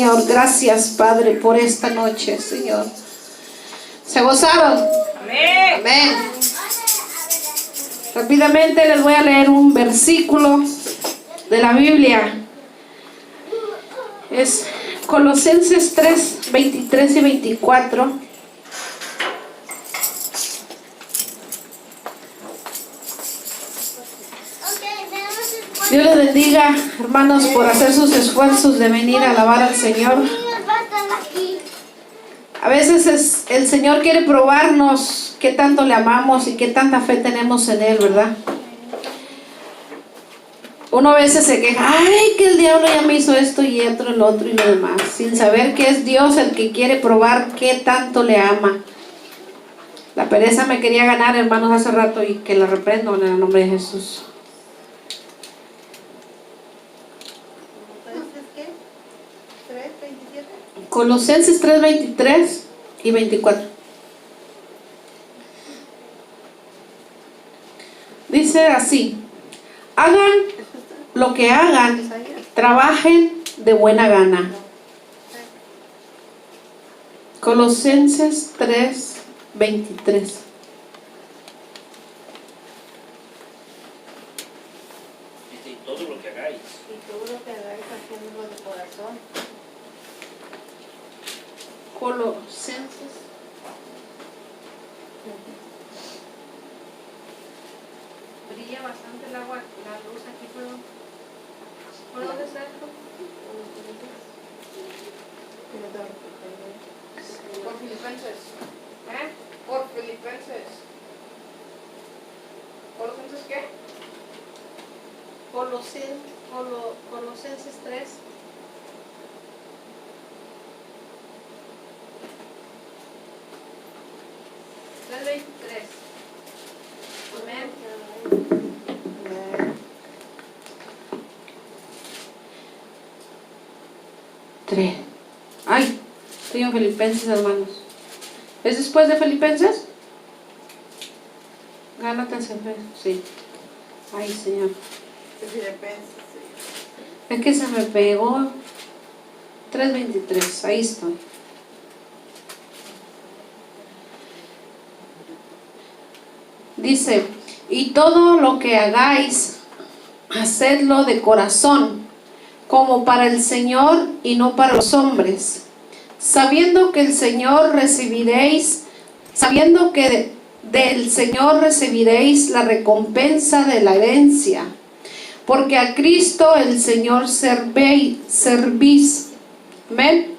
Señor. Gracias, Padre, por esta noche, Señor. ¿Se gozaron? Amén. Amén. Rápidamente les voy a leer un versículo de la Biblia. Es Colosenses 3, 23 y 24. Dios les bendiga, hermanos, por hacer sus esfuerzos de venir a alabar al Señor. A veces el Señor quiere probarnos qué tanto le amamos y qué tanta fe tenemos en Él, ¿verdad? Uno a veces se queja, ay, que el diablo ya me hizo esto y otro, el otro y lo demás, sin saber que es Dios el que quiere probar qué tanto le ama. La pereza me quería ganar, hermanos, hace rato, y que la reprendo en el nombre de Jesús. Colosenses 3, 23 y 24. Dice así: hagan lo que hagan, trabajen de buena gana. Colosenses 3, 23. Y todo lo que hagáis. Y todo lo que hagáis, haciéndolo de corazón. Colosenses. Brilla bastante el agua, la luz aquí, ¿por dónde está esto? Por Filipenses. ¿Eh? Por Filipenses. ¿Colosenses qué? Colosenses 3. Amén. 3. Ay, estoy en Filipenses, hermanos. ¿Es después de Filipenses? Gálatas, sí. Ay, Señor. Es que se me pegó. 3:23, ahí estoy. Dice: y todo lo que hagáis, hacedlo de corazón, como para el Señor y no para los hombres, sabiendo que del Señor recibiréis la recompensa de la herencia, porque a Cristo el Señor servís. Amén.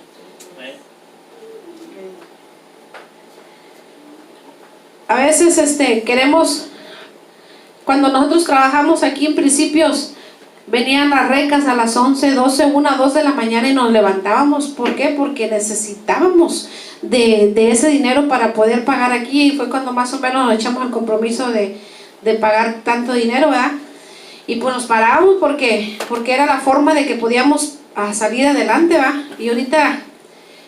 A veces queremos, cuando nosotros trabajamos aquí en principios, venían las recas a las 11, 12, 1, 2 de la mañana y nos levantábamos. ¿Por qué? Porque necesitábamos de ese dinero para poder pagar aquí, y fue cuando más o menos nos echamos el compromiso de pagar tanto dinero, ¿verdad? Y pues nos parábamos porque era la forma de que podíamos salir adelante, ¿verdad? Y ahorita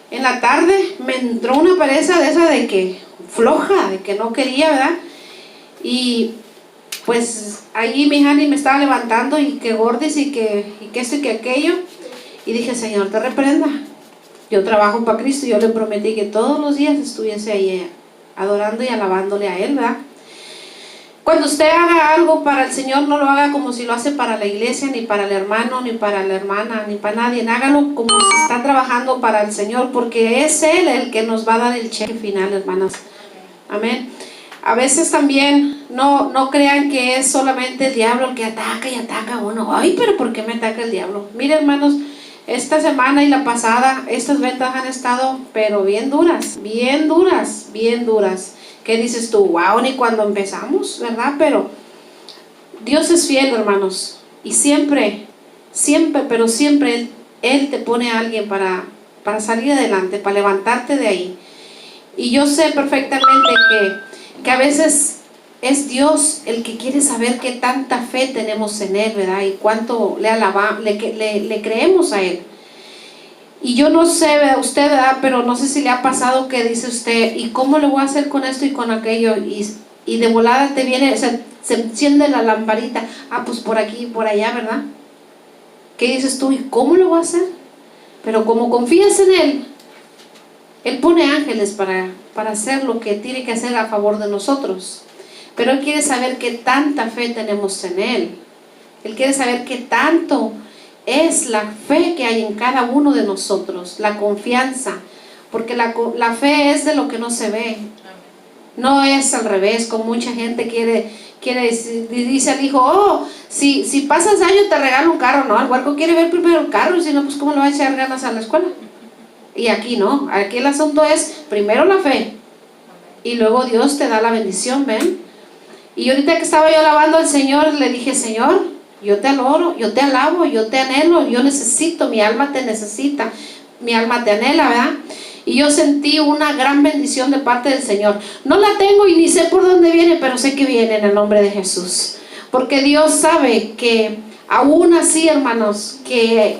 en la tarde me entró una pereza de esa de que floja, de que no quería, ¿verdad? Y pues allí mi Jani me estaba levantando, y que gordis y que esto y que aquello, y dije: Señor, te reprenda. Yo trabajo para Cristo y yo le prometí que todos los días estuviese ahí adorando y alabándole a Él, ¿verdad? Cuando usted haga algo para el Señor, no lo haga como si lo hace para la iglesia, ni para el hermano, ni para la hermana, ni para nadie. Hágalo como si está trabajando para el Señor, porque es Él el que nos va a dar el cheque final, hermanas. Amén. A veces también no crean que es solamente el diablo el que ataca y ataca a uno. Ay, pero ¿por qué me ataca el diablo? Mire, hermanos, esta semana y la pasada, estas ventas han estado pero bien duras, bien duras, bien duras. ¿Qué dices tú? Wow, ni cuando empezamos, ¿verdad? Pero Dios es fiel, hermanos, y siempre, pero siempre Él te pone a alguien para salir adelante, para levantarte de ahí. Y yo sé perfectamente que a veces es Dios el que quiere saber qué tanta fe tenemos en Él, ¿verdad? Y cuánto le creemos a Él. Y yo no sé, usted, ¿verdad? Pero no sé si le ha pasado que dice usted: ¿y cómo le voy a hacer con esto y con aquello? Y de volada te viene, se enciende la lamparita. Pues por aquí y por allá, ¿verdad? ¿Qué dices tú? ¿Y cómo lo voy a hacer? Pero como confías en Él, Él pone ángeles para hacer lo que tiene que hacer a favor de nosotros. Pero Él quiere saber qué tanta fe tenemos en Él. Él quiere saber qué tanto es la fe que hay en cada uno de nosotros, la confianza. Porque la fe es de lo que no se ve. No es al revés, como mucha gente quiere dice al hijo, oh, si pasas año te regalo un carro. No, el huerco quiere ver primero el carro, y si no, pues cómo le va a echar ganas a la escuela. Y aquí no, aquí el asunto es primero la fe y luego Dios te da la bendición, ¿ven? Y ahorita que estaba yo alabando al Señor, le dije, Señor, yo te adoro, yo te alabo, yo te anhelo, yo necesito, mi alma te necesita, mi alma te anhela, ¿verdad? Y yo sentí una gran bendición de parte del Señor. No la tengo y ni sé por dónde viene, pero sé que viene en el nombre de Jesús. Porque Dios sabe que aún así, hermanos, que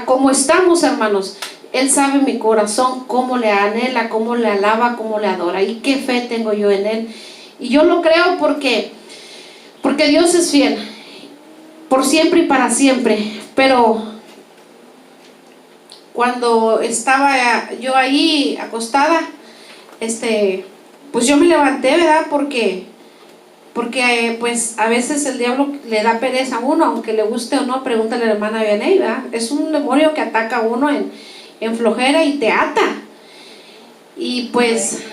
como estamos, hermanos, Él sabe mi corazón, cómo le anhela, cómo le alaba, cómo le adora. Y qué fe tengo yo en Él. Y yo lo creo porque Dios es fiel, por siempre y para siempre. Pero cuando estaba yo ahí acostada, pues yo me levanté, ¿verdad? Porque pues a veces el diablo le da pereza a uno, aunque le guste o no. Pregúntale a la hermana Vianey, ¿verdad? Es un demonio que ataca a uno en flojera y te ata. Y pues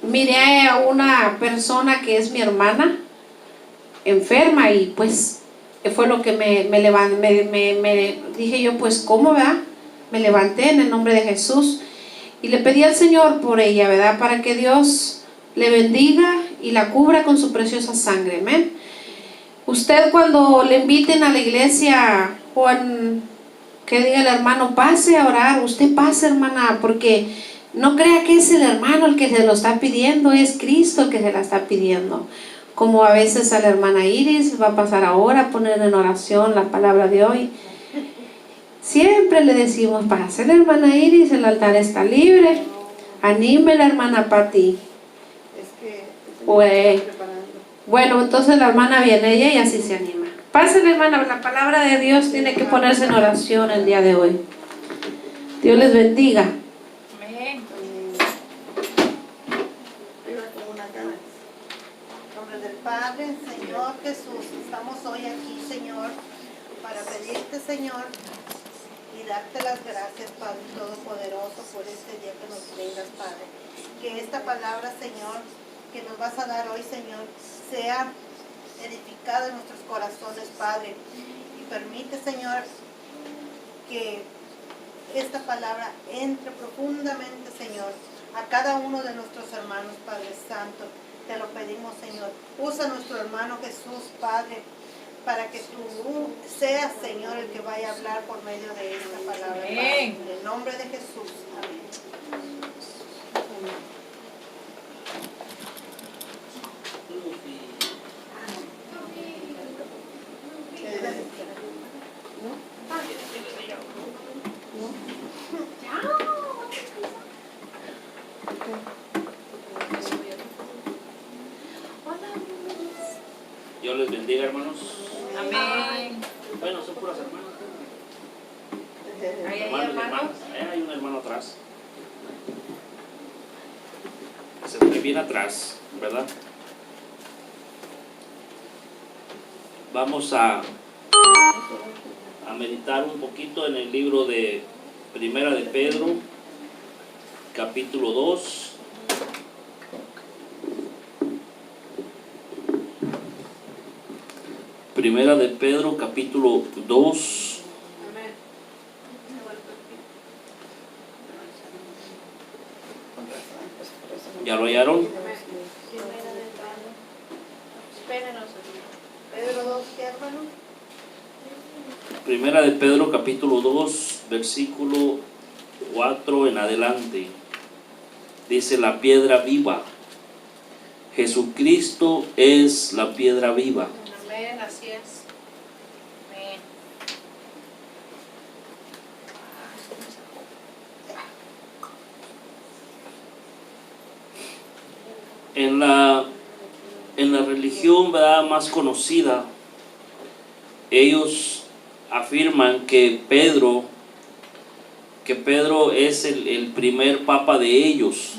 miré a una persona que es mi hermana enferma, y pues fue lo que me dije yo, pues ¿cómo, verdad? Me levanté en el nombre de Jesús y le pedí al Señor por ella, ¿verdad? Para que Dios le bendiga y la cubra con su preciosa sangre, amén. Usted, cuando le inviten a la iglesia, o que diga el hermano, pase a orar, usted pase, hermana, porque no crea que es el hermano el que se lo está pidiendo, es Cristo el que se la está pidiendo. Como a veces a la hermana Iris va a pasar ahora a poner en oración la palabra de hoy. Siempre le decimos, pase la hermana Iris, el altar está libre. Anime la hermana Pati. Bueno, entonces la hermana viene ella y así se anima. Pase la hermana, la palabra de Dios tiene que ponerse en oración el día de hoy. Dios les bendiga. Amén. En nombre del Padre, Señor Jesús, estamos hoy aquí, Señor, para pedirte, Señor, y darte las gracias, Padre Todopoderoso, por este día que nos brindas, Padre. Que esta palabra, Señor, que nos vas a dar hoy, Señor, sea edificada en nuestros corazones, Padre. Y permite, Señor, que esta palabra entre profundamente, Señor, a cada uno de nuestros hermanos, Padre Santo. Te lo pedimos, Señor. Usa a nuestro hermano Jesús, Padre, para que tú seas, Señor, el que vaya a hablar por medio de esta palabra, Padre. En el nombre de Jesús. Amén. Dios les bendiga, hermanos. Amén. Bueno, son puras hermanas. ¿Hay Hermanos y hermanos? hermanas. Hay un hermano atrás. Se ve bien atrás, ¿verdad? Vamos a meditar un poquito en el libro de Primera de Pedro, capítulo 2. Primera de Pedro, capítulo 2. ¿Ya lo hallaron? Pedro 2, ¿qué, hermano? Primera de Pedro, capítulo 2, versículo 4 en adelante. Dice: la piedra viva. Jesucristo es la piedra viva. Amén, así es. Amén. En la religión, ¿verdad?, más conocida, ellos afirman que Pedro es el primer papa de ellos,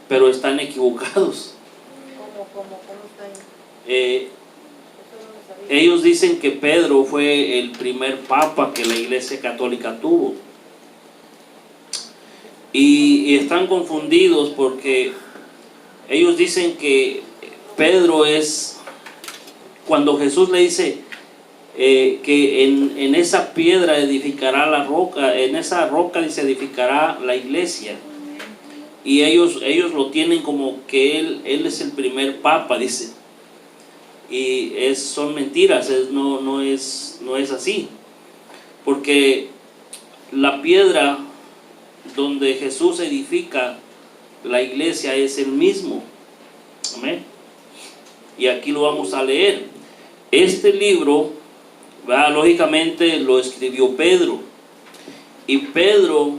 pero están equivocados. ¿Cómo está ahí? Eso no lo sabía. Ellos dicen que Pedro fue el primer papa que la Iglesia Católica tuvo. Y están confundidos porque ellos dicen que Pedro es, cuando Jesús le dice que en esa piedra edificará la roca, en esa roca se edificará la iglesia. Y ellos lo tienen como que él es el primer papa, dice. Y son mentiras, no es así. Porque la piedra donde Jesús edifica la iglesia es el mismo. Amén. Y aquí lo vamos a leer. Este libro, lógicamente lo escribió Pedro. Y Pedro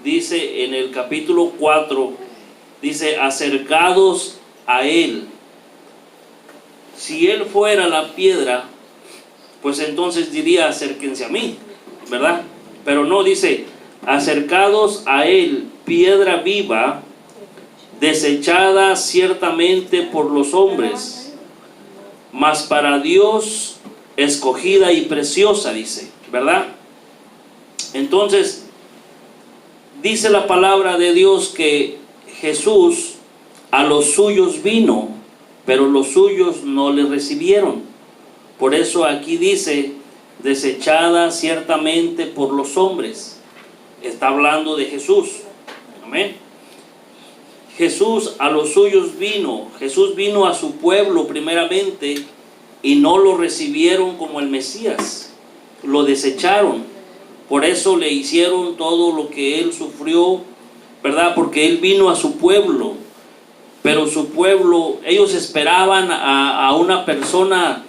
dice en el capítulo 4, dice, acercados a él. Si él fuera la piedra, pues entonces diría, acérquense a mí, ¿verdad? Pero no, dice, acercados a él, piedra viva, desechada ciertamente por los hombres, mas para Dios escogida y preciosa, dice, ¿verdad? Entonces, dice la palabra de Dios que Jesús a los suyos vino, pero los suyos no le recibieron. Por eso aquí dice, desechada ciertamente por los hombres. Está hablando de Jesús. Amén. Jesús a los suyos vino. Jesús vino a su pueblo primeramente y no lo recibieron como el Mesías. Lo desecharon. Por eso le hicieron todo lo que él sufrió, ¿verdad? Porque él vino a su pueblo. Pero su pueblo, ellos esperaban a una persona,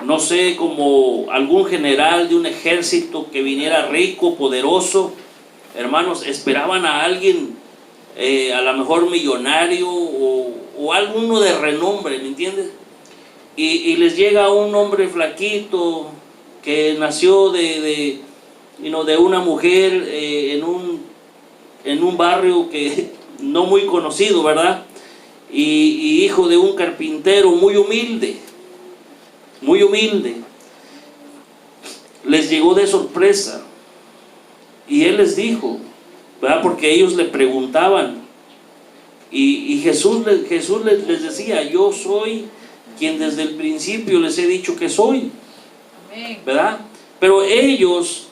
no sé, como algún general de un ejército que viniera rico, poderoso. Hermanos, esperaban a alguien, a lo mejor millonario o alguno de renombre, ¿me entiendes? Y les llega un hombre flaquito que nació de una mujer en un barrio que no muy conocido, ¿verdad? Y hijo de un carpintero muy humilde. Les llegó de sorpresa. Y él les dijo, ¿verdad? Porque ellos le preguntaban. Y Jesús les decía, yo soy quien desde el principio les he dicho que soy. ¿Verdad? Pero ellos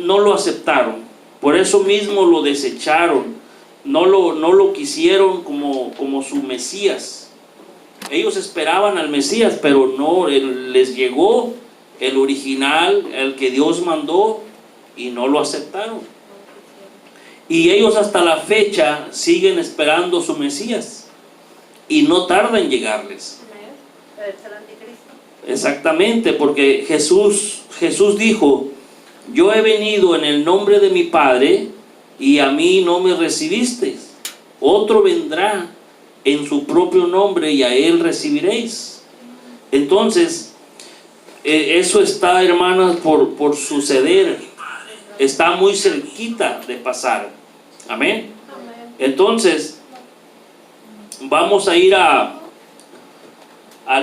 no lo aceptaron. Por eso mismo lo desecharon. No lo quisieron como su Mesías. Ellos esperaban al Mesías, pero no, les llegó el original, el que Dios mandó, y no lo aceptaron. Y ellos hasta la fecha siguen esperando su Mesías y no tarda en llegarles. Exactamente, porque Jesús dijo, yo he venido en el nombre de mi Padre y a mí no me recibisteis. Otro vendrá en su propio nombre y a él recibiréis. Entonces, eso está, hermanas, por suceder. Está muy cerquita de pasar. Amén. Entonces, vamos a ir al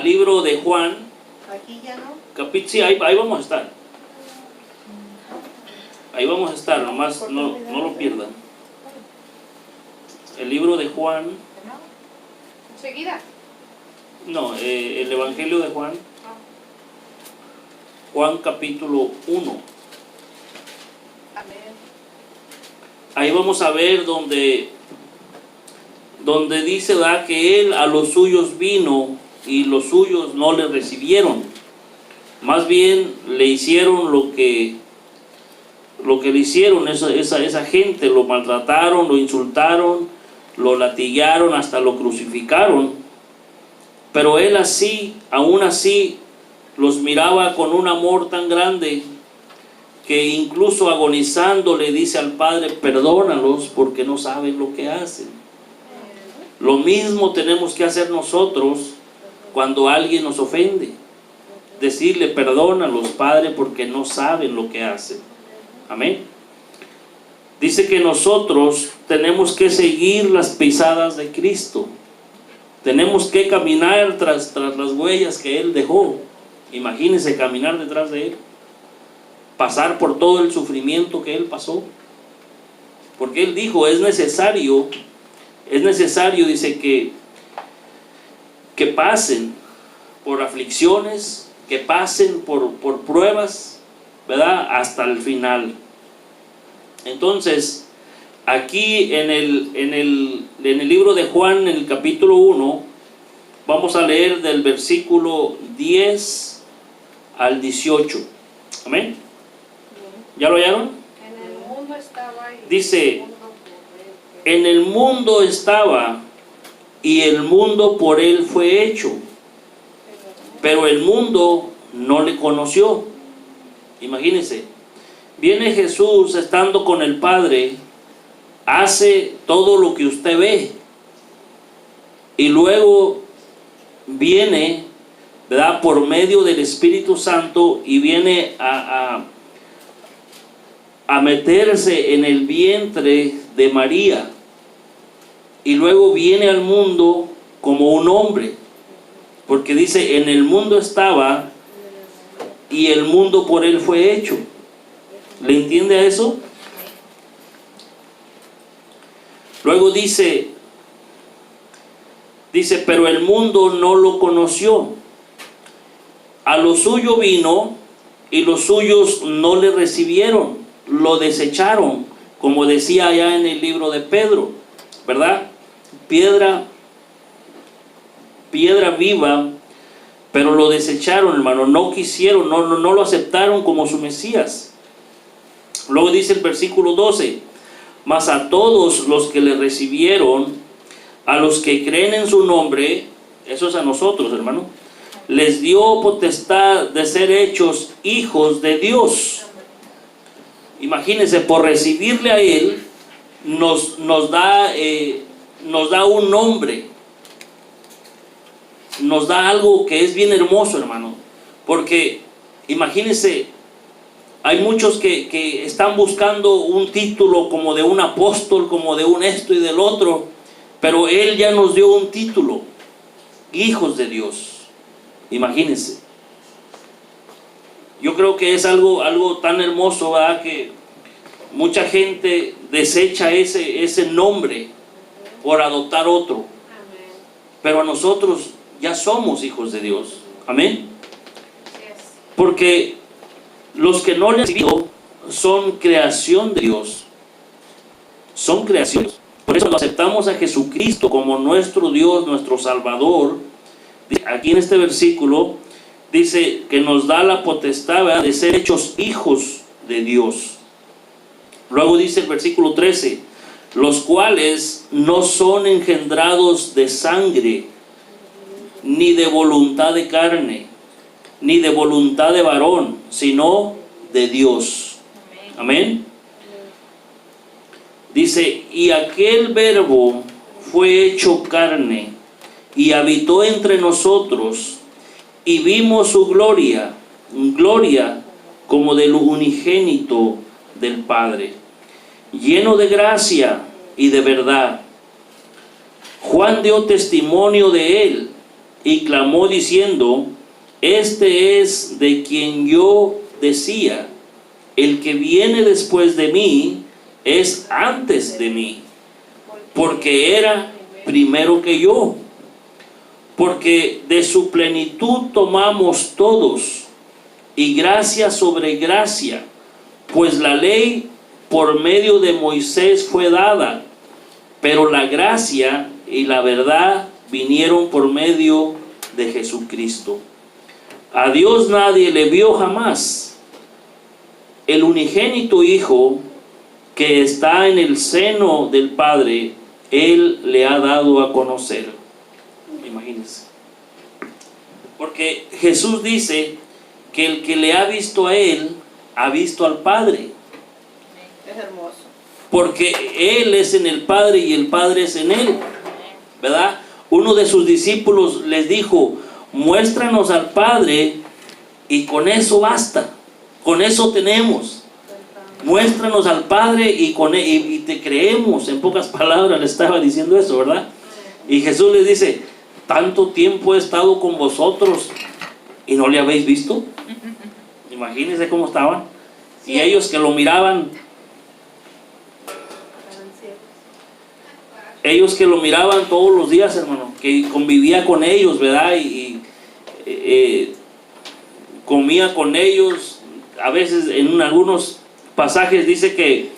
libro de Juan. Aquí ya no. Sí, ahí vamos a estar. Ahí vamos a estar, nomás no lo pierdan. El libro de Juan. Enseguida. No, el Evangelio de Juan. Juan capítulo 1. Ahí vamos a ver donde dice, ¿verdad?, que él a los suyos vino y los suyos no le recibieron. Más bien le hicieron lo que le hicieron esa gente. Lo maltrataron, lo insultaron, lo latigaron, hasta lo crucificaron. Pero él aún así los miraba con un amor tan grande que incluso agonizando le dice al Padre, perdónalos porque no saben lo que hacen. Lo mismo tenemos que hacer nosotros cuando alguien nos ofende. decirle: perdónalos, Padre, porque no saben lo que hacen. Amén. Dice que nosotros tenemos que seguir las pisadas de Cristo. Tenemos que caminar tras las huellas que Él dejó. Imagínense caminar detrás de Él, pasar por todo el sufrimiento que Él pasó, porque Él dijo: es necesario, dice, que pasen por aflicciones, que pasen por pruebas, ¿verdad?, hasta el final. Entonces, aquí en el libro de Juan, en el capítulo 1, vamos a leer del versículo 10 al 18. Amén. ¿Ya lo hallaron? En el mundo estaba y Dice: el mundo por él. en el mundo estaba y el mundo por Él fue hecho, pero el mundo no le conoció. Imagínense, viene Jesús estando con el Padre, hace todo lo que usted ve, y luego viene, ¿verdad?, por medio del Espíritu Santo, y viene a meterse en el vientre de María, y luego viene al mundo como un hombre, porque dice: en el mundo estaba y el mundo por Él fue hecho. ¿Le entiende a eso? Luego dice, pero el mundo no lo conoció. A lo suyo vino y los suyos no le recibieron, lo desecharon, como decía allá en el libro de Pedro, ¿verdad? Piedra viva, pero lo desecharon, hermano, no quisieron, no lo aceptaron como su Mesías. Luego dice el versículo 12: mas a todos los que le recibieron, a los que creen en su nombre, eso es a nosotros, hermano, les dio potestad de ser hechos hijos de Dios. Imagínense, por recibirle a Él, nos da un nombre, nos da algo que es bien hermoso, hermano. Porque imagínense, hay muchos que están buscando un título como de un apóstol, como de un esto y del otro, pero Él ya nos dio un título: hijos de Dios. Imagínense. Yo creo que es algo tan hermoso, ¿verdad?, que mucha gente desecha ese nombre por adoptar otro. Pero nosotros ya somos hijos de Dios. Amén. Porque los que no le han recibido son creación de Dios. Son creaciones. Por eso aceptamos a Jesucristo como nuestro Dios, nuestro Salvador. Aquí en este versículo dice que nos da la potestad, ¿verdad?, de ser hechos hijos de Dios. Luego dice el versículo 13: los cuales no son engendrados de sangre, ni de voluntad de carne, ni de voluntad de varón, sino de Dios. Amén. Dice: y aquel Verbo fue hecho carne y habitó entre nosotros, y vimos su gloria como del unigénito del Padre, lleno de gracia y de verdad. Juan dio testimonio de él y clamó diciendo: este es de quien yo decía, el que viene después de mí es antes de mí, porque era primero que yo. Porque de su plenitud tomamos todos, y gracia sobre gracia, pues la ley por medio de Moisés fue dada, pero la gracia y la verdad vinieron por medio de Jesucristo. A Dios nadie le vio jamás. El unigénito Hijo que está en el seno del Padre, Él le ha dado a conocer. Imagínense. Porque Jesús dice que el que le ha visto a Él, ha visto al Padre. Es hermoso. Porque Él es en el Padre y el Padre es en Él, ¿verdad? Uno de sus discípulos les dijo: muéstranos al Padre Y con eso basta, con eso tenemos. Muéstranos al Padre y te creemos. En pocas palabras le estaba diciendo eso, ¿verdad? Y Jesús les dice: tanto tiempo he estado con vosotros y no le habéis visto. Imagínense cómo estaban. Y ellos que lo miraban, todos los días, hermano, que convivía con ellos, ¿verdad? Y comía con ellos. A veces en algunos pasajes dice que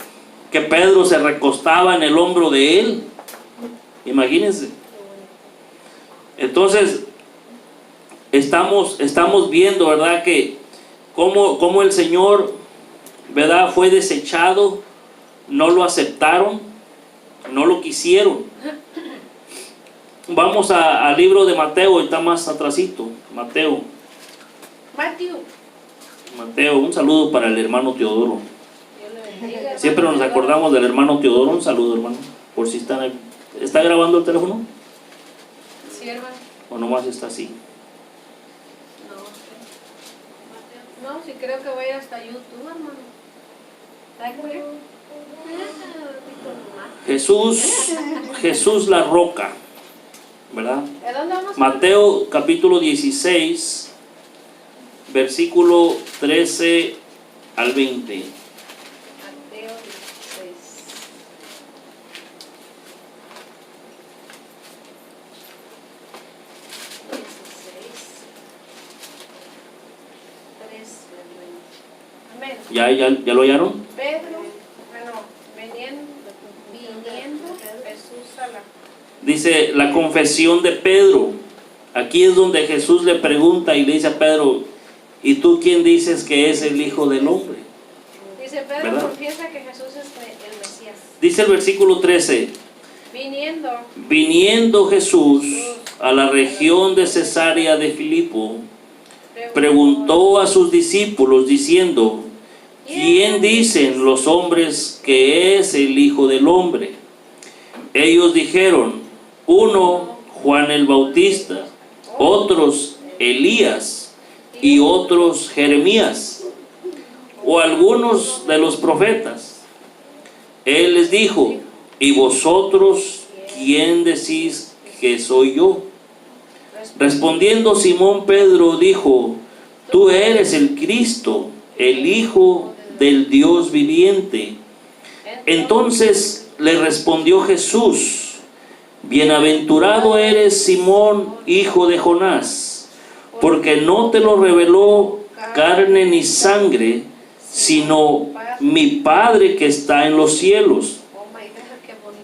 Pedro se recostaba en el hombro de él. Imagínense. Entonces estamos viendo, ¿verdad?, que cómo el Señor, ¿verdad?, fue desechado. No lo aceptaron, no lo quisieron. Vamos al libro de Mateo, está más atrasito. Mateo, un saludo para el hermano Teodoro. Siempre nos acordamos del hermano Teodoro. Un saludo, hermano, por si están ahí. ¿Está grabando el teléfono? Sí, hermano. ¿O nomás está así? No, sí creo que voy a ir hasta YouTube, hermano. Jesús la roca, ¿verdad? ¿De dónde vamos? Mateo capítulo 16, versículo 13 al 20. Mateo 16. Amén. ¿Ya lo hallaron? Pedro, viniendo Jesús a la... Dice la confesión de Pedro. Aquí es donde Jesús le pregunta y le dice a Pedro: ¿y tú quién dices que es el Hijo del Hombre? Dice Pedro, ¿verdad? confiesa que Jesús es el Mesías. Dice el versículo 13: viniendo Jesús a la región de Cesarea de Filipo, preguntó a sus discípulos diciendo: ¿quién dicen los hombres que es el Hijo del Hombre? Ellos dijeron: uno, Juan el Bautista; otros, Elías; y otros, Jeremías, o algunos de los profetas. Él les dijo: ¿y vosotros quién decís que soy yo? Respondiendo Simón Pedro dijo: tú eres el Cristo, el Hijo del Dios viviente. Entonces le respondió Jesús: bienaventurado eres, Simón, hijo de Jonás, porque no te lo reveló carne ni sangre, sino mi Padre que está en los cielos.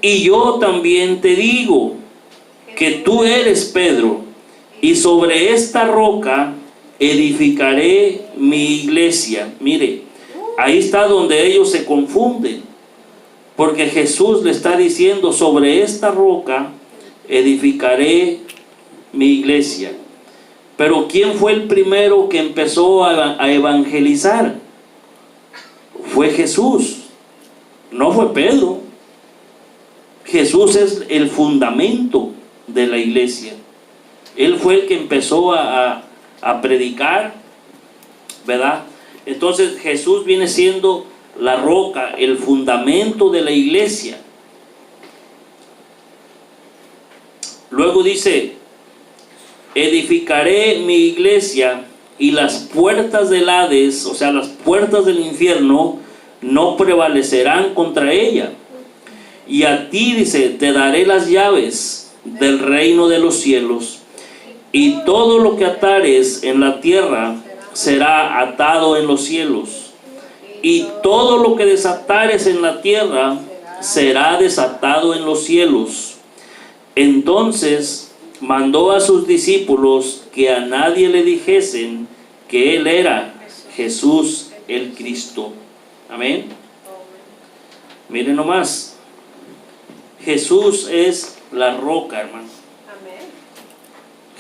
Y yo también te digo que tú eres Pedro, y sobre esta roca edificaré mi iglesia. Mire, ahí está donde ellos se confunden, porque Jesús le está diciendo: sobre esta roca edificaré mi iglesia. Pero ¿quién fue el primero que empezó a evangelizar? Fue Jesús, no fue Pedro. Jesús es el fundamento de la iglesia. Él fue el que empezó a predicar, ¿verdad? Entonces Jesús viene siendo la roca, el fundamento de la iglesia. Luego dice: edificaré mi iglesia y las puertas del Hades, o sea, las puertas del infierno, no prevalecerán contra ella. Y a ti, dice, te daré las llaves del reino de los cielos, y todo lo que atares en la tierra será atado en los cielos, y todo lo que desatares en la tierra será desatado en los cielos. Entonces mandó a sus discípulos que a nadie le dijesen que él era Jesús el Cristo. Amén. Miren nomás, Jesús es la roca, hermano. Amén.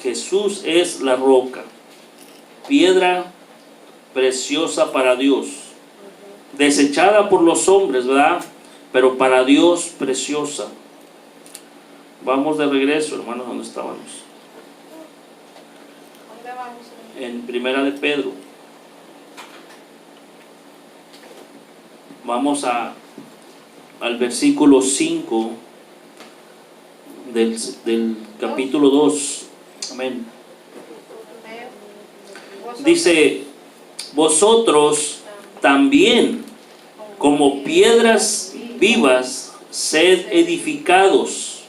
Jesús es la roca, piedra preciosa para Dios, desechada por los hombres, ¿verdad? Pero para Dios preciosa. Vamos de regreso, hermanos, ¿dónde estábamos? ¿Dónde vamos? En Primera de Pedro. Vamos al versículo 5 del capítulo 2. Amén. Dice, vosotros también, como piedras vivas, sed edificados.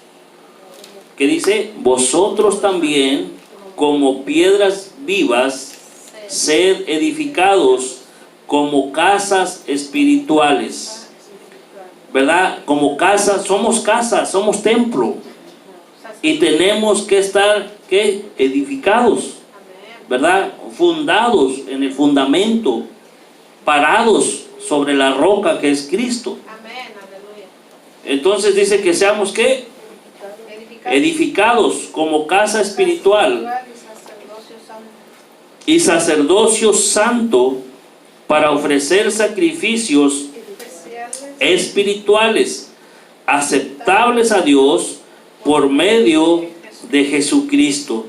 ¿Qué dice? Vosotros también, como piedras vivas, sed edificados como casas espirituales. ¿Verdad? Como casas, somos templo. Y tenemos que estar, ¿qué? Edificados. ¿Verdad? Fundados en el fundamento, parados sobre la roca que es Cristo. Entonces dice que seamos, ¿qué? Edificados como casa espiritual y sacerdocio santo para ofrecer sacrificios espirituales aceptables a Dios por medio de Jesucristo.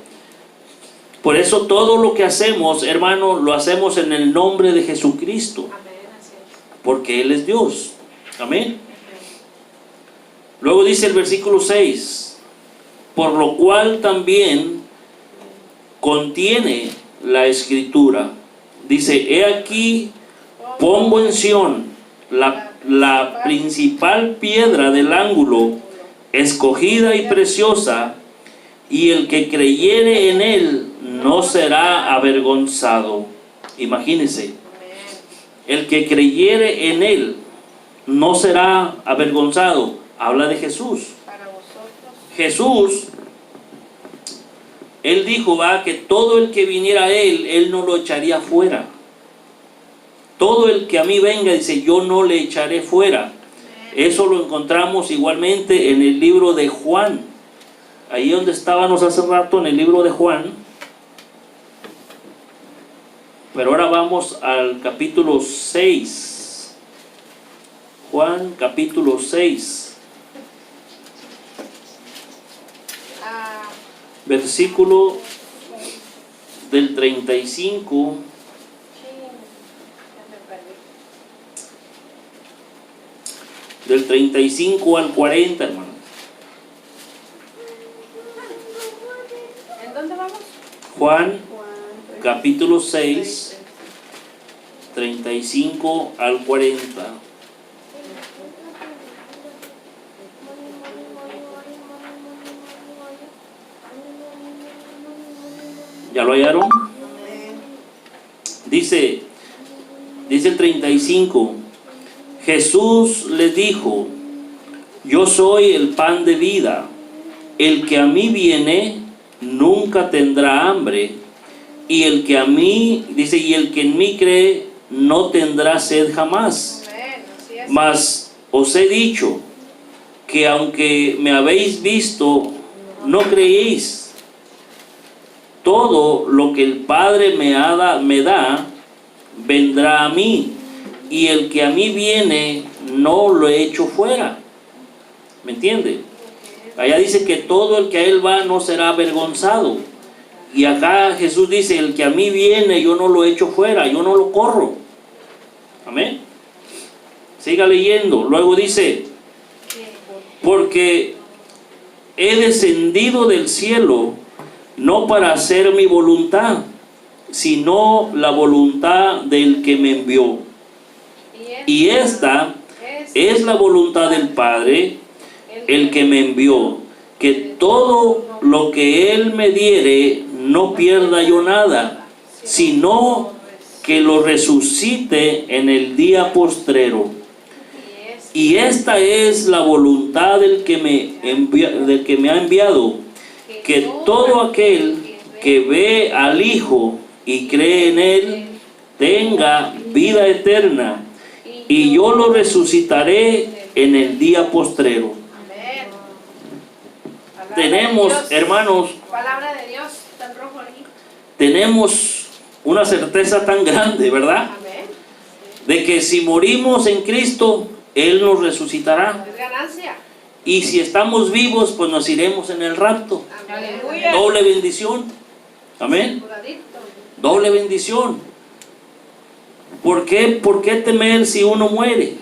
Por eso todo lo que hacemos, hermano, lo hacemos en el nombre de Jesucristo, porque Él es Dios. Amén. Luego dice el versículo 6, por lo cual también contiene la Escritura. Dice, he aquí, pongo en Sión la principal piedra del ángulo, escogida y preciosa, y el que creyere en Él no será avergonzado. Imagínense, el que creyere en Él no será avergonzado. Habla de Jesús. Jesús, Él dijo, que todo el que viniera a Él no lo echaría fuera. Todo el que a mí venga, dice, yo no le echaré fuera. Eso lo encontramos igualmente en el libro de Juan. Ahí donde estábamos hace rato, en el libro de Juan. Pero ahora vamos al capítulo 6. Juan capítulo 6. Versículo del 35. Del 35 al 40, hermano. ¿En dónde vamos? Juan capítulo 6, 35 al 40. ¿Ya lo hallaron? Dice el 35. Jesús les dijo, yo soy el pan de vida. El que a mí viene nunca tendrá hambre, y el que a mí, dice, y el que en mí cree no tendrá sed jamás. Mas os he dicho que aunque me habéis visto, no creéis. Todo lo que el Padre me da, vendrá a mí, y el que a mí viene no lo echo fuera. ¿Me entiende? Allá dice que todo el que a Él va no será avergonzado. Y acá Jesús dice, el que a mí viene yo no lo echo fuera, yo no lo corro. Amén. Siga leyendo. Luego dice, porque he descendido del cielo no para hacer mi voluntad, sino la voluntad del que me envió. Y esta es la voluntad del Padre, el que me envió, que todo lo que Él me diere, no pierda yo nada, sino que lo resucite en el día postrero. Y esta es la voluntad del que me ha enviado, que todo aquel que ve al Hijo y cree en Él, tenga vida eterna, y yo lo resucitaré en el día postrero. Amén. Tenemos, hermanos, palabra de Dios, tan rojo aquí. Tenemos una certeza tan grande, ¿verdad? Amén. De que si morimos en Cristo, Él nos resucitará. Es ganancia. Y si estamos vivos, pues nos iremos en el rapto. Aleluya. Doble bendición. Amén. Doble bendición. ¿Por qué temer si uno muere?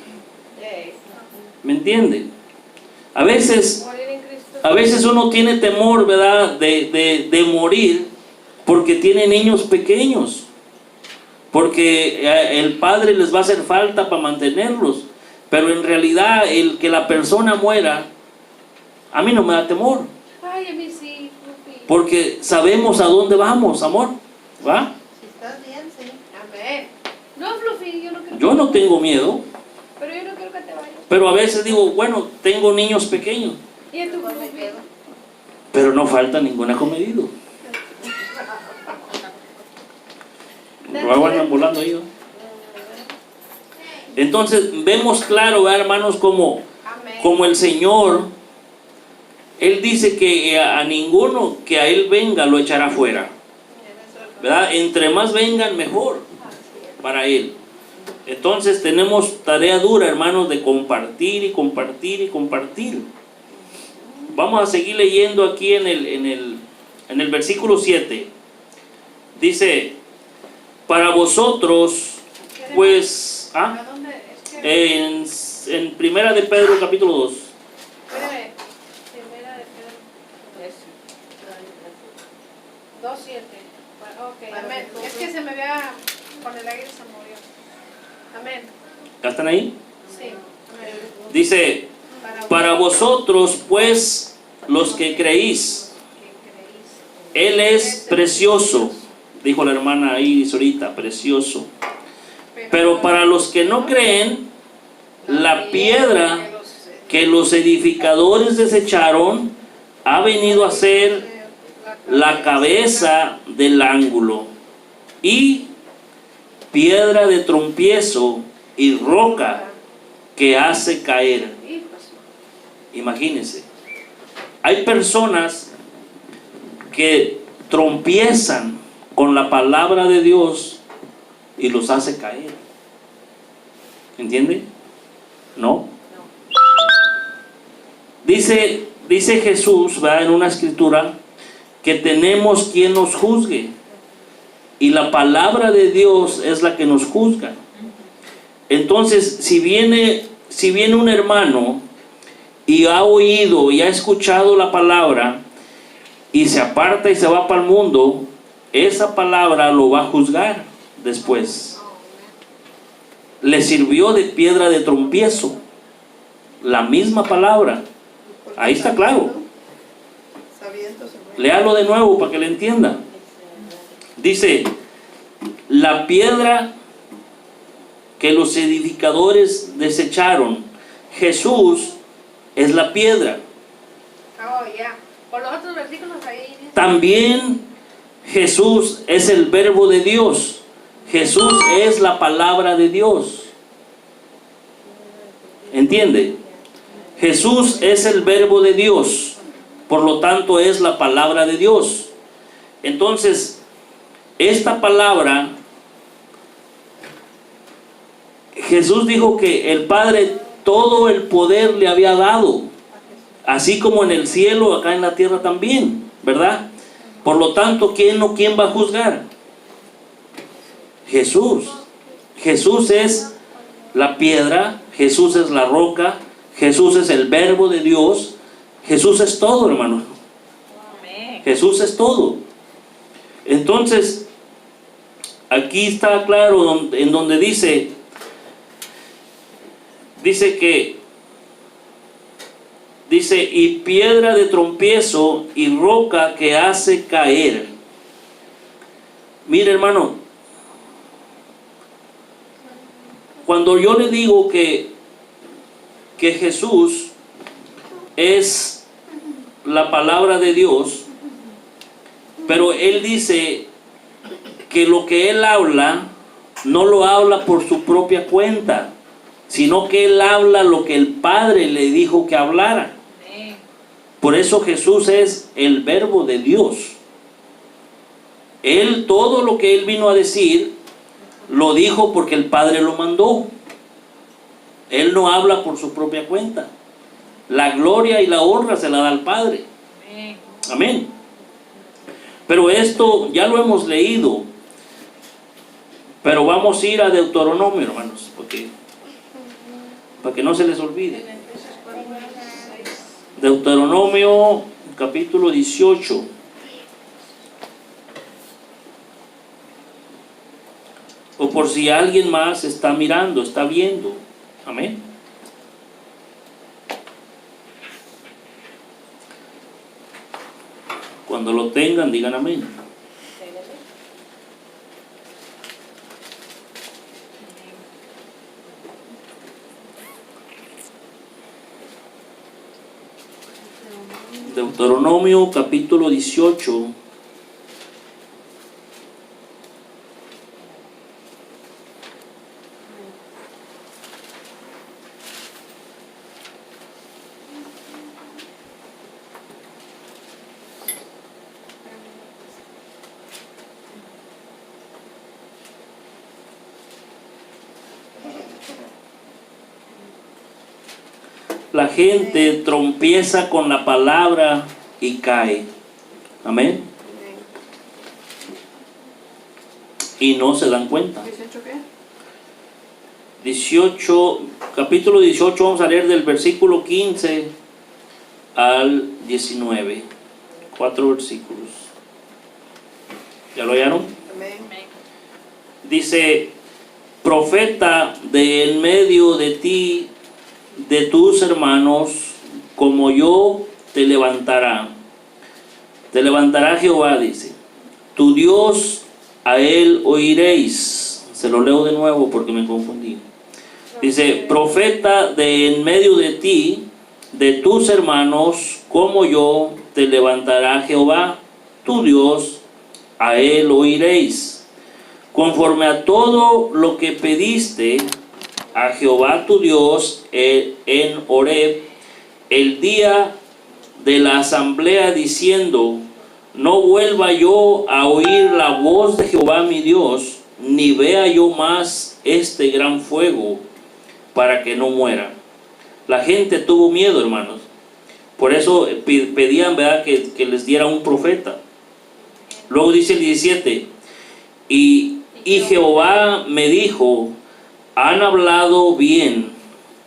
¿Me entiende? A veces uno tiene temor, ¿verdad?, de morir porque tiene niños pequeños, porque el padre les va a hacer falta para mantenerlos. Pero en realidad el que la persona muera, a mí no me da temor. Ay, a mí sí, Porque sabemos a dónde vamos, amor. ¿Va? Si estás bien, sí. amén. No, Fluffy, yo no quiero. Yo no tengo miedo, Pero yo no quiero que te vayas. pero a veces digo, bueno, tengo niños pequeños, ¿Y a tu Igual me Fluffy? quedo. pero no falta ningún acomedido. Luego andan volando ahí, ¿no? Entonces vemos claro, ¿verdad, hermanos, como el Señor, Él dice que a ninguno que a Él venga lo echará fuera, ¿verdad? Entre más vengan, mejor para Él. Entonces tenemos tarea dura, hermanos, de compartir y compartir y compartir. Vamos a seguir leyendo aquí en el versículo 7. Dice, para vosotros, pues, ¿A dónde? Es que... en Primera de Pedro capítulo 2. Espérame. Primera de Pedro. 2:7. Ok, amén. Es que se me había... Con el aire se movió. Amén. ¿Ya están ahí? Sí. Amén. Dice, para vosotros, pues, los que creéis, Él es precioso. Dijo la hermana Iris ahorita, precioso. Pero para los que no creen, la piedra que los edificadores desecharon ha venido a ser la cabeza del ángulo y piedra de tropiezo y roca que hace caer. Imagínense, hay personas que tropiezan con la palabra de Dios y los hace caer. ¿Entiende? ¿No? Dice Jesús, ¿verdad?, en una escritura, que tenemos quien nos juzgue. Y la palabra de Dios es la que nos juzga. Entonces, si viene un hermano y ha oído y ha escuchado la palabra y se aparta y se va para el mundo, esa palabra lo va a juzgar después. Le sirvió de piedra de tropiezo. La misma palabra. Ahí está claro. Léalo de nuevo para que le entienda. Dice, la piedra que los edificadores desecharon, Jesús es la piedra. Oh, ya. Por los otros versículos ahí. También Jesús es el verbo de Dios. Jesús es la palabra de Dios. ¿Entiende? Jesús es el verbo de Dios. Por lo tanto es la palabra de Dios. Entonces, esta palabra, Jesús dijo que el Padre todo el poder le había dado, así como en el cielo, acá en la tierra también, ¿verdad? Por lo tanto, ¿quién va a juzgar? Jesús. Jesús es la piedra, Jesús es la roca, Jesús es el verbo de Dios, Jesús es todo, hermano. Jesús es todo. Entonces, aquí está claro en donde dice y piedra de tropiezo y roca que hace caer. Mire, hermano, cuando yo le digo que Jesús es la palabra de Dios, pero Él dice que lo que Él habla, no lo habla por su propia cuenta, sino que Él habla lo que el Padre le dijo que hablara. Por eso Jesús es el verbo de Dios. Él, todo lo que Él vino a decir, lo dijo porque el Padre lo mandó. Él no habla por su propia cuenta. La gloria y la honra se la da al Padre. Amén. Pero esto ya lo hemos leído. Pero vamos a ir a Deuteronomio, hermanos, para que no se les olvide. Deuteronomio capítulo 18. O por si alguien más está mirando, está viendo. Amén. Cuando lo tengan, digan amén. Deuteronomio capítulo 18. La gente trompieza con la palabra y cae. Amén. Y no se dan cuenta. 18, capítulo 18, vamos a leer del versículo 15 al 19. 4 versículos. ¿Ya lo hallaron? Dice: profeta de en medio de ti, de tus hermanos, como yo te levantará Jehová, dice, tu Dios, a él oiréis. Se lo leo de nuevo porque me confundí. Dice: profeta de en medio de ti, de tus hermanos, como yo te levantará Jehová, tu Dios, a él oiréis, conforme a todo lo que pediste a Jehová tu Dios en Horeb, el día de la asamblea, diciendo: no vuelva yo a oír la voz de Jehová mi Dios, ni vea yo más este gran fuego, para que no muera. La gente tuvo miedo, hermanos. Por eso pedían, ¿verdad?, que les diera un profeta. Luego dice el 17: y Jehová me dijo: han hablado bien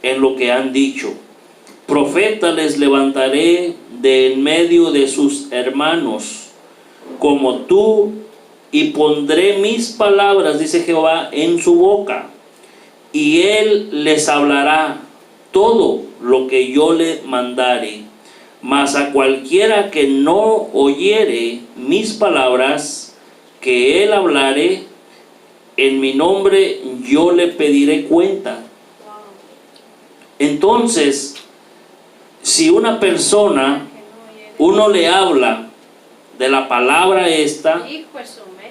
en lo que han dicho. Profeta les levantaré de en medio de sus hermanos, como tú, y pondré mis palabras, dice Jehová, en su boca, y él les hablará todo lo que yo le mandare. Mas a cualquiera que no oyere mis palabras, que él hablare en mi nombre, yo le pediré cuenta. Entonces, si una persona, uno le habla de la palabra esta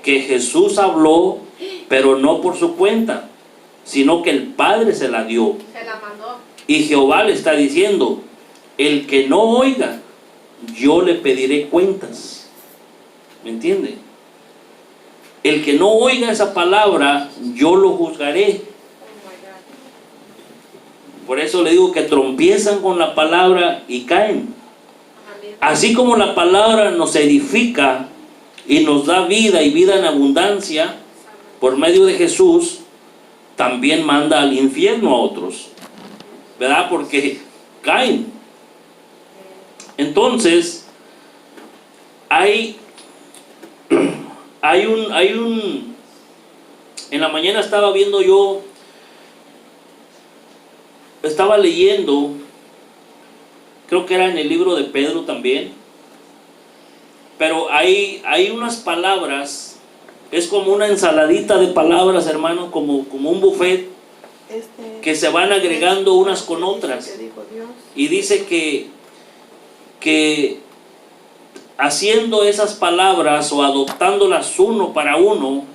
que Jesús habló, pero no por su cuenta, sino que el Padre se la dio, Se la mandó. y Jehová le está diciendo: el que no oiga, yo le pediré cuentas. ¿Me entiende? El que no oiga esa palabra, yo lo juzgaré. Por eso le digo que trompiezan con la palabra y caen. Así como la palabra nos edifica y nos da vida y vida en abundancia por medio de Jesús, también manda al infierno a otros, ¿verdad? Porque caen. Entonces, en la mañana estaba viendo yo, estaba leyendo, creo que era en el libro de Pedro también, pero hay unas palabras, es como una ensaladita de palabras, hermano, como un buffet, que se van agregando unas con otras. Y dice que haciendo esas palabras o adoptándolas uno para uno,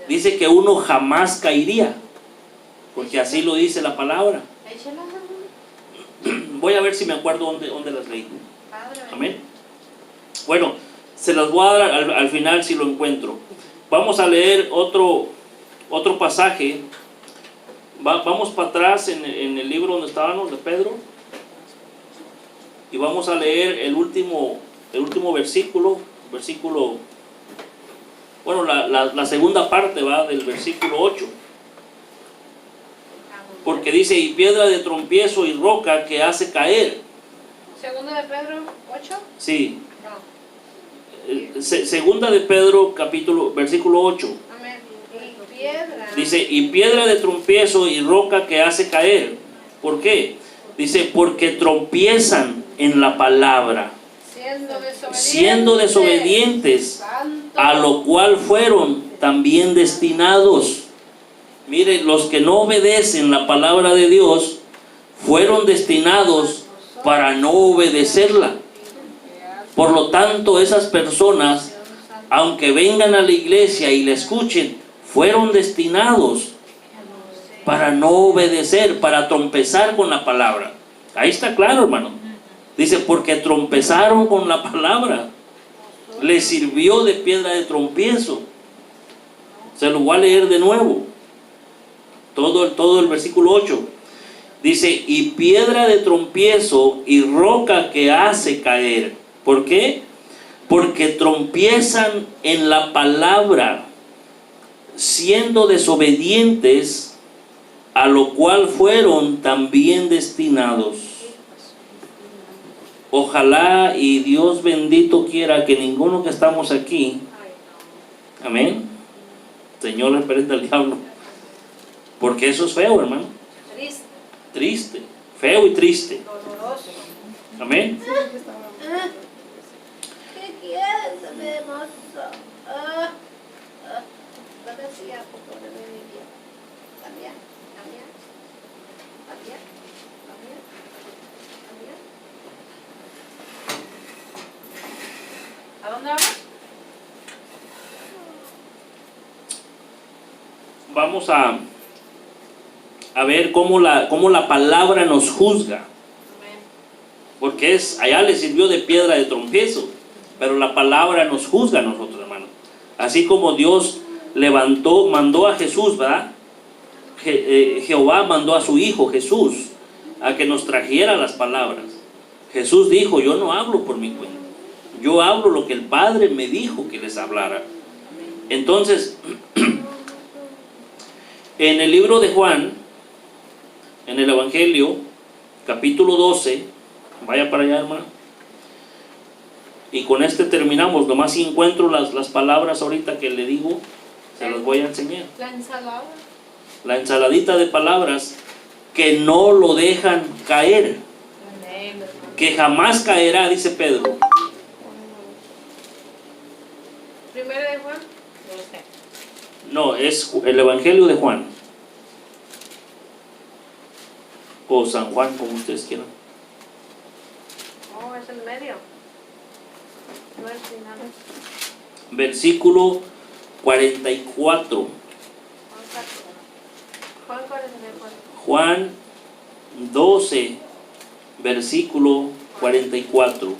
dice que uno jamás caería, porque así lo dice la palabra. Voy a ver si me acuerdo dónde las leí. Amén. Bueno, se las voy a dar al final si lo encuentro. Vamos a leer otro pasaje. Vamos para atrás en el libro donde estábamos, de Pedro, y vamos a leer el último versículo, bueno, la segunda parte va del versículo 8. Porque dice: y piedra de trompiezo y roca que hace caer. Segundo de Pedro 8. Sí. No. Segunda de Pedro, versículo 8. Amén. Y piedra. Dice, y piedra de tropiezo y roca que hace caer. ¿Por qué? Dice, porque tropiezan en la palabra, siendo desobedientes, a lo cual fueron también destinados. Mire, los que no obedecen la palabra de Dios fueron destinados para no obedecerla. Por lo tanto, esas personas, aunque vengan a la iglesia y la escuchen, fueron destinados para no obedecer, para tropezar con la palabra. Ahí está claro, hermano. Dice, porque tropezaron con la palabra, les sirvió de piedra de tropiezo. Se lo voy a leer de nuevo. Todo el versículo 8. Dice, y piedra de tropiezo y roca que hace caer. ¿Por qué? Porque tropiezan en la palabra, siendo desobedientes, a lo cual fueron también destinados. Ojalá y Dios bendito quiera que ninguno que estamos aquí, amén, Señor, reprenda al diablo, porque eso es feo, hermano. Triste, feo y triste. Amén. ¿Qué quieres, mi hermoso? ¿A dónde vamos? Vamos a ver cómo la palabra nos juzga. Porque allá le sirvió de piedra de tropiezo, pero la palabra nos juzga a nosotros, hermano. Así como Dios mandó a Jesús, ¿verdad? Jehová mandó a su Hijo Jesús a que nos trajera las palabras. Jesús dijo, yo no hablo por mi cuenta, yo hablo lo que el Padre me dijo que les hablara. Entonces, en el libro de Juan, en el Evangelio, capítulo 12, vaya para allá, hermano, y con este terminamos. Nomás si encuentro las palabras ahorita que le digo, se las voy a enseñar. La ensalada. La ensaladita de palabras que no lo dejan caer, que jamás caerá, dice Pedro. Primero de Juan. No, es el Evangelio de Juan, o San Juan, como ustedes quieran. Oh, es el medio. No es final. Versículo 44. Juan 44. Juan 12, versículo 44.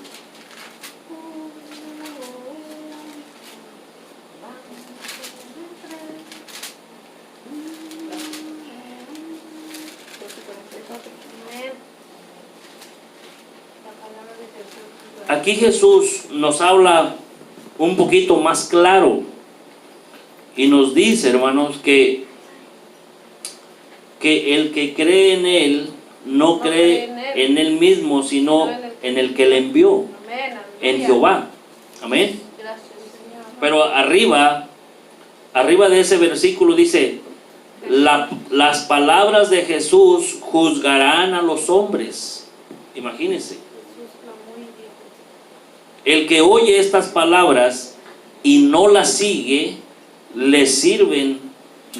Aquí Jesús nos habla un poquito más claro y nos dice, hermanos, que el que cree en Él no cree en Él mismo, sino en el que le envió, en Jehová. Amén. Pero arriba de ese versículo dice, las palabras de Jesús juzgarán a los hombres. Imagínense. El que oye estas palabras y no las sigue, le sirven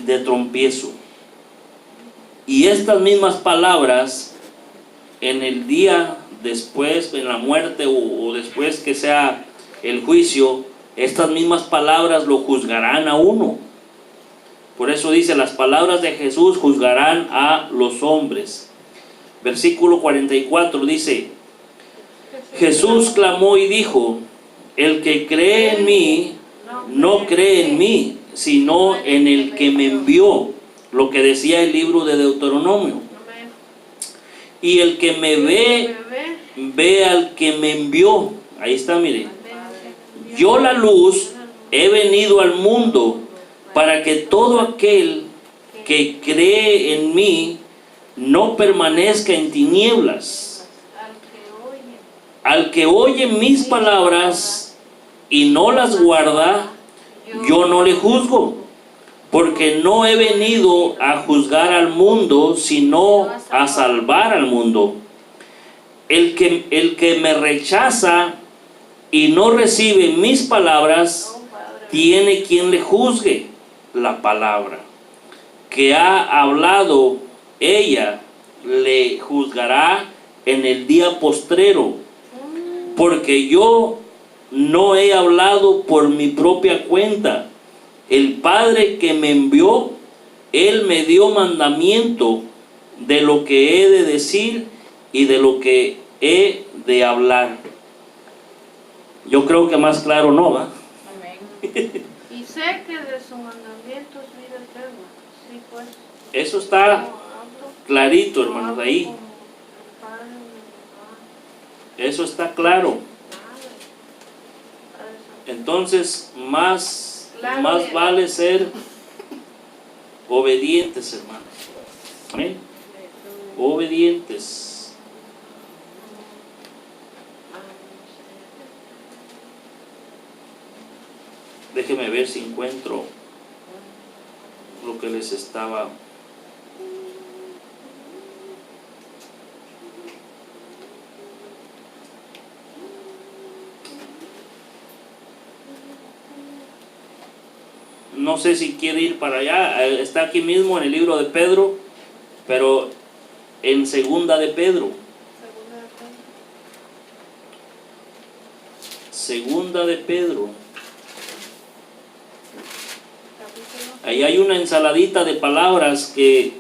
de tropiezo. Y estas mismas palabras, en el día después, en la muerte o después que sea el juicio, estas mismas palabras lo juzgarán a uno. Por eso dice, las palabras de Jesús juzgarán a los hombres. Versículo 44 dice, Jesús clamó y dijo, el que cree en mí, no cree en mí, sino en el que me envió. Lo que decía el libro de Deuteronomio. Y el que me ve, ve al que me envió. Ahí está, mire. Yo, la luz, he venido al mundo para que todo aquel que cree en mí no permanezca en tinieblas. al que oye mis palabras y no las guarda, yo no le juzgo, porque no he venido a juzgar al mundo, sino a salvar al mundo. El que me rechaza y no recibe mis palabras, tiene quien le juzgue. La palabra que ha hablado ella le juzgará en el día postrero, porque yo no he hablado por mi propia cuenta. El Padre que me envió, Él me dio mandamiento de lo que he de decir y de lo que he de hablar. Yo creo que más claro no va. Amén. Y sé que de su mandamiento es vida eterna. Sí, pues. Eso está clarito, hermanos, ahí. Eso está claro. Entonces, más vale ser obedientes, hermanos. Amén. Obedientes. Déjenme ver si encuentro lo que les estaba. No sé si quiere ir para allá. Está aquí mismo en el libro de Pedro, pero en segunda de Pedro. Segunda de Pedro. Ahí hay una ensaladita de palabras que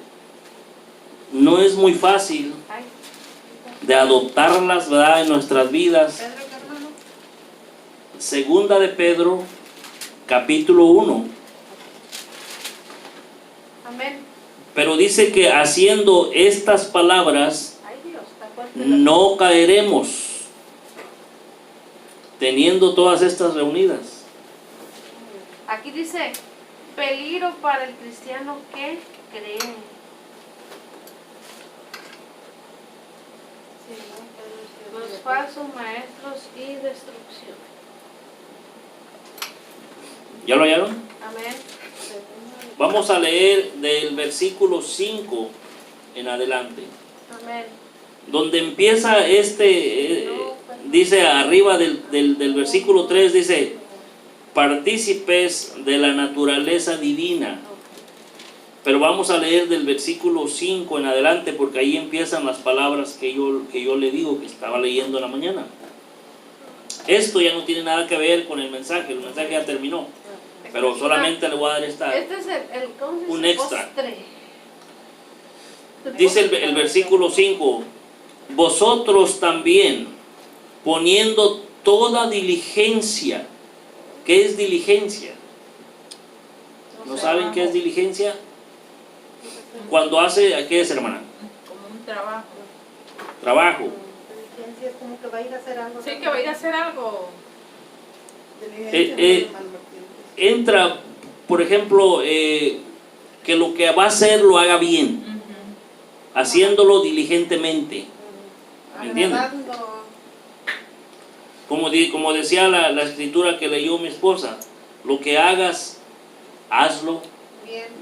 no es muy fácil de adoptarlas, ¿verdad?, en nuestras vidas. Segunda de Pedro, capítulo 1. Amén. Pero dice que haciendo estas palabras no caeremos, teniendo todas estas reunidas. Aquí dice, peligro para el cristiano que cree. Los falsos maestros y destrucción. ¿Ya lo hallaron? Amén. Vamos a leer del versículo 5 en adelante. Amén. Donde empieza dice arriba del versículo 3, dice, partícipes de la naturaleza divina. Pero vamos a leer del versículo 5 en adelante, porque ahí empiezan las palabras que yo le digo, que estaba leyendo en la mañana. Esto ya no tiene nada que ver con el mensaje ya terminó, pero solamente le voy a dar Este es un extra. Postre. Dice el versículo 5, vosotros también, poniendo toda diligencia. ¿Qué es diligencia? ¿No saben qué es diligencia? Cuando hace, ¿qué es, hermana? Como un trabajo. Trabajo. Diligencia es como que va a ir a hacer algo. Sí, que va a ir a hacer algo. Entra, por ejemplo, que lo que va a hacer lo haga bien, haciéndolo diligentemente. ¿Me entienden? Como decía la escritura que leyó mi esposa, lo que hagas, hazlo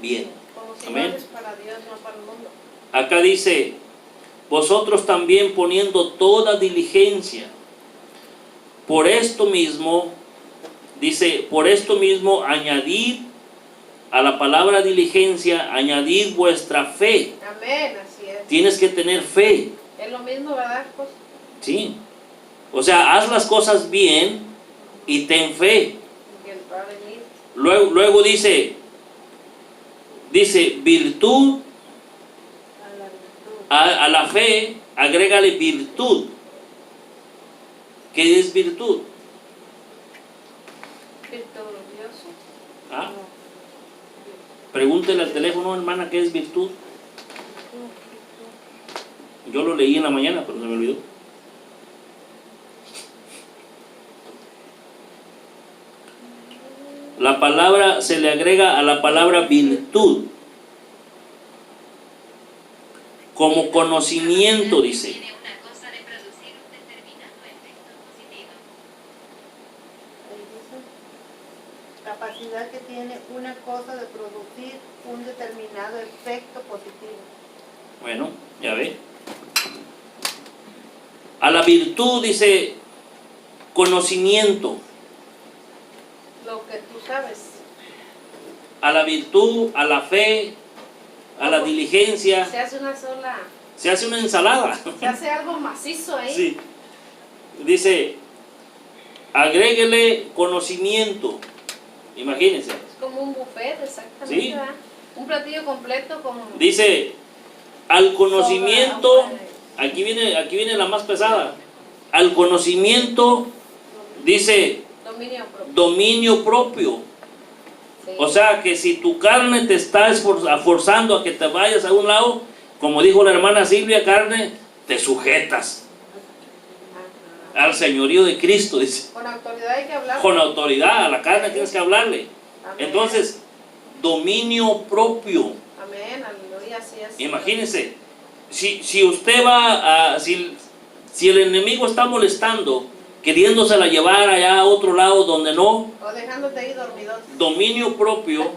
bien. Como si Amén. no es para Dios, no para el mundo. Acá dice, vosotros también poniendo toda diligencia, por esto mismo, dice, por esto mismo añadid a la palabra diligencia, añadid vuestra fe. Amén, así es. Tienes que tener fe. Es lo mismo, ¿verdad? Pues, Sí. O sea, haz las cosas bien y ten fe. que Él va a venir. Luego dice virtud, A la virtud. a la fe, agrégale virtud. ¿Qué es virtud? Victorioso. ¿Ah? Pregúntele al teléfono, hermana, ¿qué es virtud? Yo lo leí en la mañana, pero se me olvidó. La palabra se le agrega a la palabra virtud. Como conocimiento, dice. capacidad que tiene una cosa de producir un determinado efecto positivo. Bueno, ya ve. A la virtud dice conocimiento. Lo que tú sabes. A la virtud, a la fe, a la diligencia. Se hace una sola, Se hace una ensalada. se hace algo macizo ahí. Sí. Dice, agréguele conocimiento. Imagínense. Es como un buffet, exactamente. Sí. ¿verdad? Un platillo completo con... Dice, al conocimiento, sobra, aquí viene la más pesada. Al conocimiento, dice, dominio propio. dominio propio. Sí. O sea que si tu carne te está forzando a que te vayas a un lado, como dijo la hermana Silvia, carne, te sujetas Ajá. al señorío de Cristo, dice. Con autoridad hay que hablar. Con autoridad, a la carne tienes que hablarle. Amén. Entonces, dominio propio. Amén, aleluya, así es. Imagínense, si usted va a, si el enemigo está molestando, queriéndosela llevar allá a otro lado donde no, O dejándote ahí dormido. dominio propio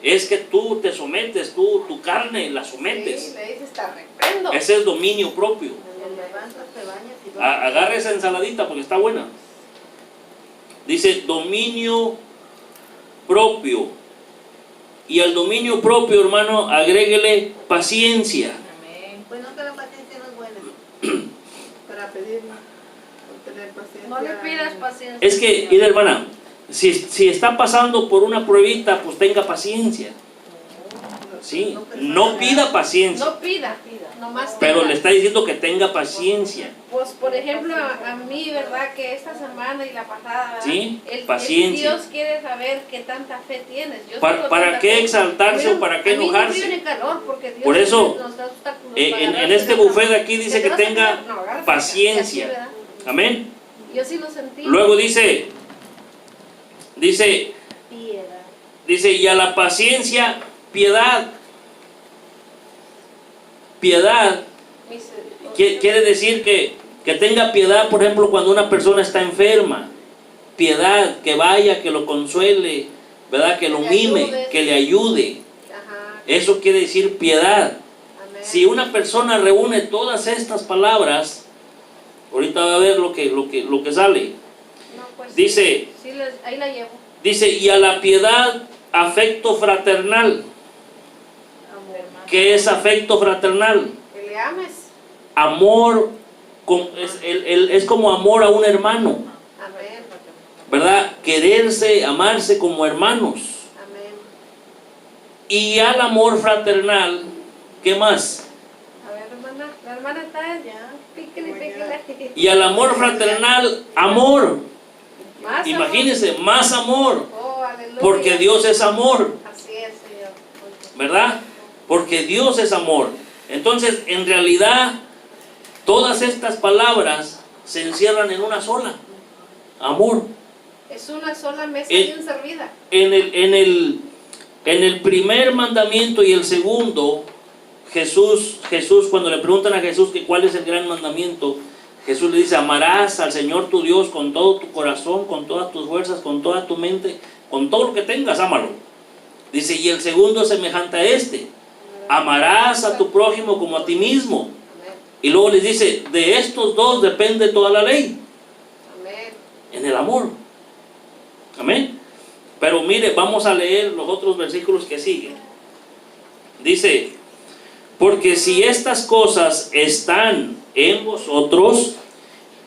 es que tú te sometes, tu carne la Sí, sometes. le dices, te reprendo. Ese es dominio propio. Te levantas, te bañas y duermes. Agarre esa ensaladita porque está buena. Dice dominio propio. Y al dominio propio, hermano, agréguele paciencia. Amén. Pues no, que la paciencia no es buena. Para pedir, tener paciencia. No le pidas paciencia. Es que, mira, hermana, si está pasando por una pruebita, pues tenga paciencia. Sí, no pida paciencia, No pida, nomás pero tenga. le está diciendo que tenga paciencia. Pues por ejemplo, a mí, ¿verdad? Que esta semana y la pasada, ¿verdad? Sí, paciencia. Dios quiere saber qué tanta fe tienes. Yo ¿Para tengo ¿para tanta qué fe. exaltarse Pero o para qué a mí no enojarse? viene calor porque Dios Por eso, nos da obstáculos para En agarrarse este de la buffet de mano. aquí dice ¿Te que vas a tenga tirar? No, agárrate, paciencia. así, ¿verdad? Amén. Yo sí lo sentí. Luego dice, Piedad. y a la paciencia, piedad. Piedad quiere decir que tenga piedad, por ejemplo, cuando una persona está enferma. Piedad, que vaya, que lo consuele, ¿verdad? Que lo Que le mime, ayudes. que le ayude. Ajá. Eso quiere decir piedad. Amén. Si una persona reúne todas estas palabras, ahorita va a ver lo que sale. No, pues, Dice, sí, ahí la llevo. dice, y a la piedad, afecto fraternal. Amor. ¿Qué es afecto fraternal? Que le ames. Amor, es como amor a un hermano, Amén. ¿verdad? Quererse, amarse como hermanos. Amén. Y al amor fraternal, ¿qué más? A ver, hermana. La hermana está allá. Píquele, píquele. Y al amor fraternal, amor. Más Imagínense, más amor, amor. Oh, aleluya. porque Dios es amor, Así es, Señor. ¿verdad? Porque Dios es amor. Entonces, en realidad, todas estas palabras se encierran en una sola: amor. Es una sola mesa bien servida. En el primer mandamiento y el segundo, Jesús, cuando le preguntan a Jesús que cuál es el gran mandamiento, Jesús le dice: amarás al Señor tu Dios con todo tu corazón, con todas tus fuerzas, con toda tu mente, con todo lo que tengas, ámalo. Dice, y el segundo es semejante a este: amarás a tu prójimo como a ti mismo. Amén. Y luego les dice, de estos dos depende toda la ley, Amén. en el amor. Amén. Pero mire, vamos a leer los otros versículos que siguen. Dice, porque si estas cosas están en vosotros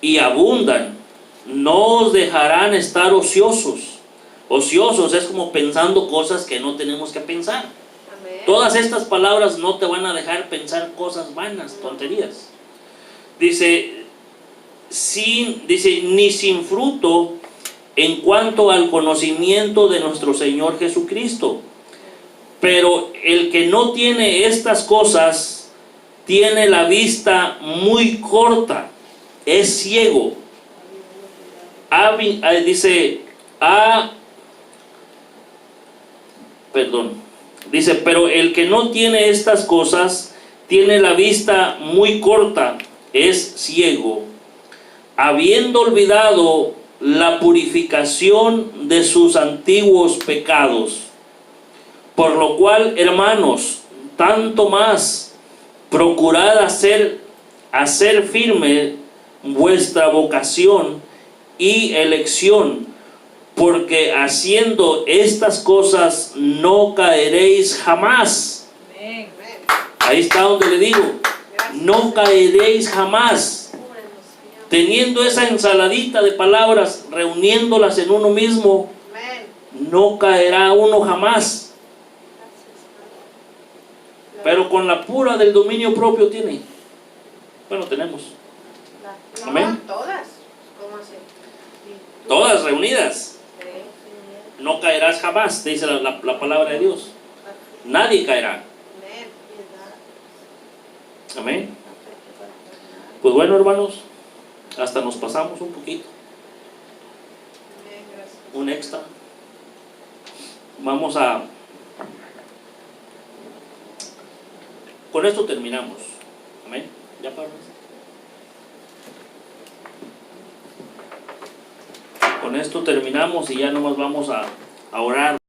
y abundan, no os dejarán estar ociosos. Ociosos es como pensando cosas que no tenemos que pensar. Amén. Todas estas palabras no te van a dejar pensar cosas vanas, tonterías. Dice, ni sin fruto en cuanto al conocimiento de nuestro Señor Jesucristo. Pero el que no tiene estas cosas tiene la vista muy corta, es ciego. Dice, pero el que no tiene estas cosas tiene la vista muy corta, es ciego, habiendo olvidado la purificación de sus antiguos pecados. Por lo cual, hermanos, tanto más procurad hacer firme vuestra vocación y elección, porque haciendo estas cosas no caeréis jamás. Ahí está donde le digo, no caeréis jamás. Teniendo esa ensaladita de palabras, reuniéndolas en uno mismo, no caerá uno jamás. Pero con la pura del dominio propio tiene. Bueno, tenemos. Amén. Todas. ¿Cómo así? Todas reunidas. No caerás jamás, dice la palabra de Dios. Nadie caerá. Amén. Pues bueno, hermanos, hasta nos pasamos un poquito. Un extra. Vamos a... Con esto terminamos. Amén. Ya, Pablo. Con esto terminamos y ya nomás vamos a orar.